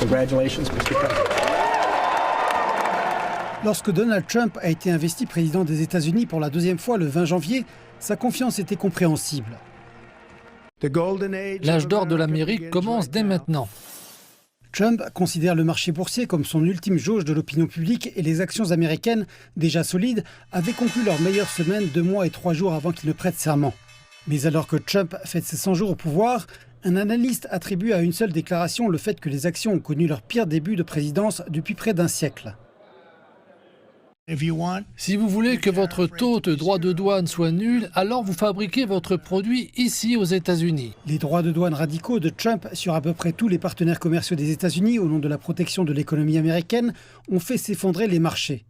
Congratulations, Mr. Trump. Lorsque Donald Trump a été investi président des États-Unis pour la deuxième fois le 20 janvier, sa confiance était compréhensible. L'âge d'or de l'Amérique commence dès maintenant. Trump considère le marché boursier comme son ultime jauge de l'opinion publique et les actions américaines, déjà solides, avaient conclu leur meilleure semaine 2 mois et 3 jours avant qu'il ne prête serment. Mais alors que Trump fête ses 100 jours au pouvoir, un analyste attribue à une seule déclaration le fait que les actions ont connu leur pire début de présidence depuis près d'un siècle. Si vous voulez que votre taux de droits de douane soit nul, alors vous fabriquez votre produit ici aux États-Unis. Les droits de douane radicaux de Trump sur à peu près tous les partenaires commerciaux des États-Unis au nom de la protection de l'économie américaine ont fait s'effondrer les marchés.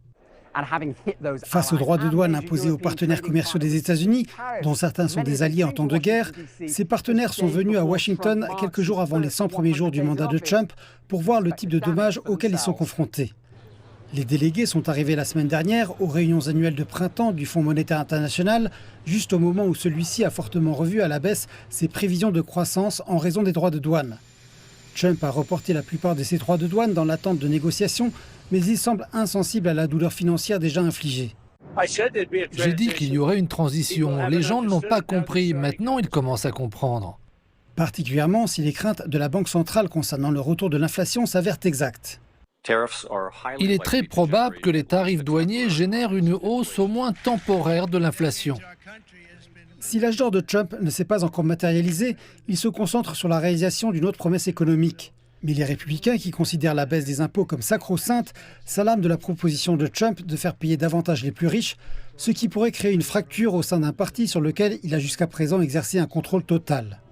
Face aux droits de douane imposés aux partenaires commerciaux des États-Unis, dont certains sont des alliés en temps de guerre, ces partenaires sont venus à Washington quelques jours avant les 100 premiers jours du mandat de Trump pour voir le type de dommages auxquels ils sont confrontés. Les délégués sont arrivés la semaine dernière aux réunions annuelles de printemps du Fonds monétaire international, juste au moment où celui-ci a fortement revu à la baisse ses prévisions de croissance en raison des droits de douane. Trump a reporté la plupart de ses droits de douane dans l'attente de négociations, mais il semble insensible à la douleur financière déjà infligée. J'ai dit qu'il y aurait une transition. Les gens ne l'ont pas compris. Maintenant, ils commencent à comprendre. Particulièrement si les craintes de la Banque centrale concernant le retour de l'inflation s'avèrent exactes. Il est très probable que les tarifs douaniers génèrent une hausse au moins temporaire de l'inflation. Si l'âge d'or de Trump ne s'est pas encore matérialisé, il se concentre sur la réalisation d'une autre promesse économique. Mais les républicains, qui considèrent la baisse des impôts comme sacro-sainte, s'alarment de la proposition de Trump de faire payer davantage les plus riches, ce qui pourrait créer une fracture au sein d'un parti sur lequel il a jusqu'à présent exercé un contrôle total.